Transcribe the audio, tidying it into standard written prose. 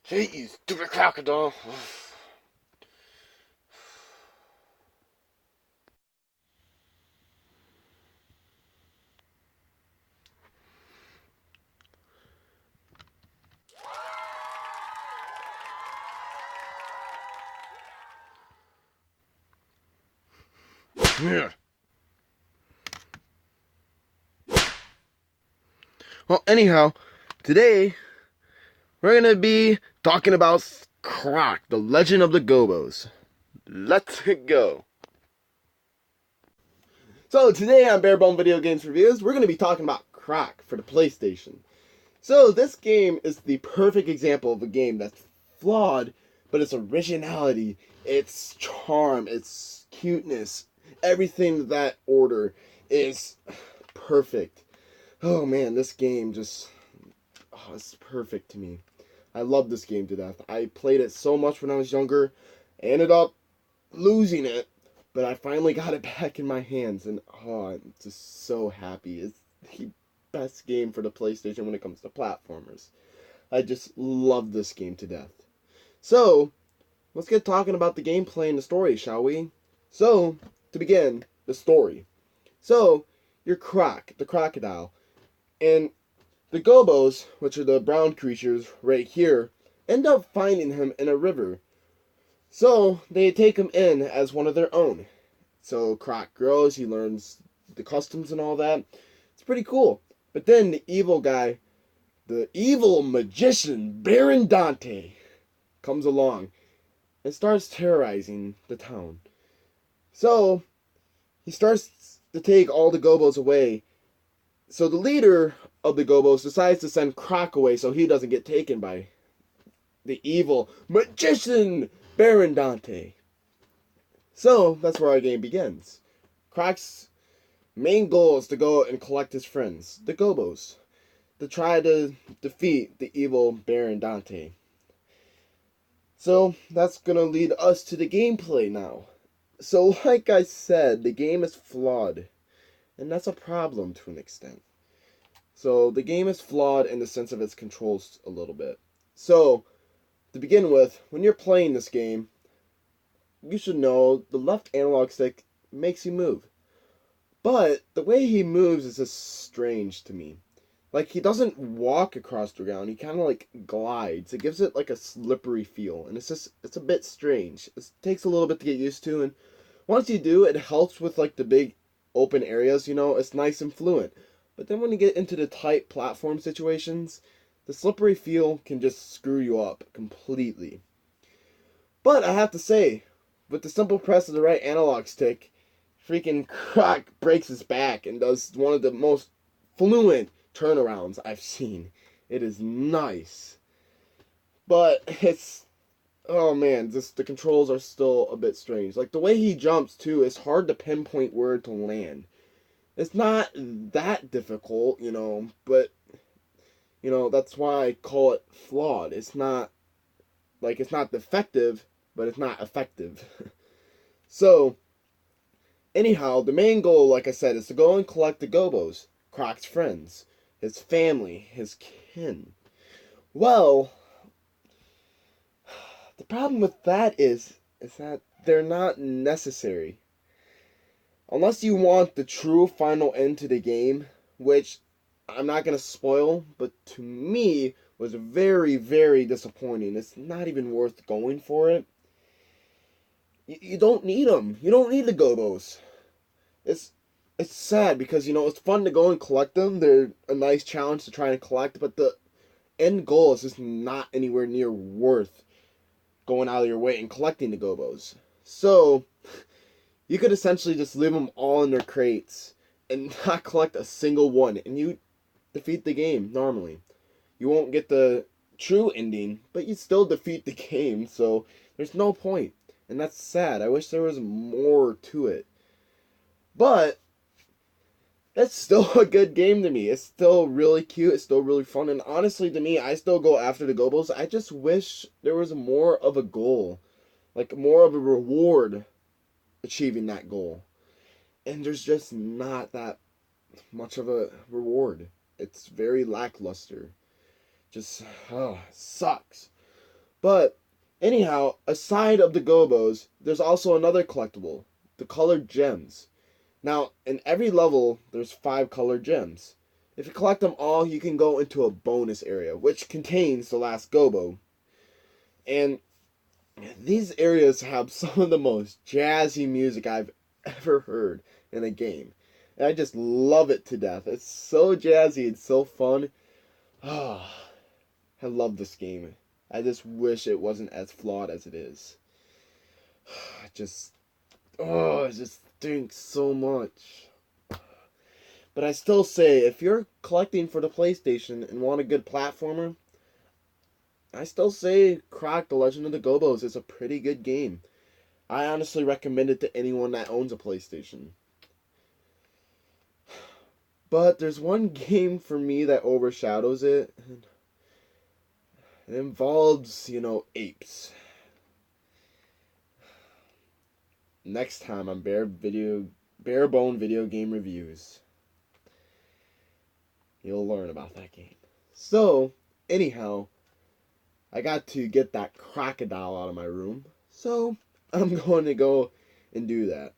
Hey, you stupid crocodile. Yeah. Well, anyhow, today we're gonna be talking about Croc, the Legend of the Gobbos. Let's go. So today on Barebone Video Games Reviews, we're gonna be talking about Croc for the PlayStation. So this game is the perfect example of a game that's flawed, but its originality, its charm, its cuteness, everything that order is perfect. Oh man, this game just it's perfect to me. I love this game to death. I played it so much when I was younger. I ended up losing it, but I finally got it back in my hands, and I'm just so happy. It's the best game for the PlayStation when it comes to platformers. I just love this game to death. So, let's get talking about the gameplay and the story, shall we? So, to begin, the story. So, you're Croc, the crocodile, and the Gobbos, which are the brown creatures right here, end up finding him in a river. So they take him in as one of their own. So Croc grows, he learns the customs and all that. It's pretty cool. But then the evil guy, the evil magician Baron Dante, comes along and starts terrorizing the town. So he starts to take all the Gobbos away. So the leader of the Gobbos decides to send Croc away so he doesn't get taken by the evil magician Baron Dante. So that's where our game begins. Croc's main goal is to go and collect his friends, the Gobbos, to try to defeat the evil Baron Dante. So that's gonna lead us to the gameplay now. So like I said, the game is flawed, and that's a problem to an extent. So the game is flawed in the sense of its controls a little bit. So to begin with, when you're playing this game, you should know the left analog stick makes you move. But the way he moves is just strange to me. Like, he doesn't walk across the ground, he kind of like glides. It gives it like a slippery feel, and it's a bit strange. It takes a little bit to get used to, and once you do, it helps with like the big open areas, it's nice and fluent. But then when you get into the tight platform situations, the slippery feel can just screw you up completely. But I have to say, with the simple press of the right analog stick, freaking Croc breaks his back and does one of the most fluent turnarounds I've seen. It is nice. But oh man, just the controls are still a bit strange. Like the way he jumps too, it's hard to pinpoint where to land. It's not that difficult, but that's why I call it flawed. It's not defective, but it's not effective. So, anyhow, the main goal, like I said, is to go and collect the Gobbos, Croc's friends, his family, his kin. Well, the problem with that is that they're not necessary. Unless you want the true final end to the game, which I'm not going to spoil, but to me was very, very disappointing. It's not even worth going for it. You don't need them. You don't need the Gobbos. It's it's sad because it's fun to go and collect them. They're a nice challenge to try and collect, but the end goal is just not anywhere near worth going out of your way and collecting the Gobbos. So you could essentially just leave them all in their crates and not collect a single one, and you defeat the game normally. You won't get the true ending, but you still defeat the game. So there's no point, and that's sad. I wish there was more to it. But it's still a good game to me. It's still really cute. It's still really fun. And honestly, to me, I still go after the Gobbos. I just wish there was more of a goal. Like, more of a reward achieving that goal. And there's just not that much of a reward. It's very lackluster. Just, sucks. But anyhow, aside of the Gobbos, there's also another collectible, the colored gems. Now, in every level, there's 5 colored gems. If you collect them all, you can go into a bonus area, which contains the last Gobbo. And these areas have some of the most jazzy music I've ever heard in a game. And I just love it to death. It's so jazzy, it's so fun. Ah, I love this game. I just wish it wasn't as flawed as it is. It just stinks so much. But I still say, if you're collecting for the PlayStation and want a good platformer, I still say Croc, The Legend of the Gobbos is a pretty good game. I honestly recommend it to anyone that owns a PlayStation. But there's one game for me that overshadows it. It involves, apes. Next time on Barebone Video Game Reviews, you'll learn about that game. So, anyhow, I got to get that crocodile out of my room, so I'm going to go and do that.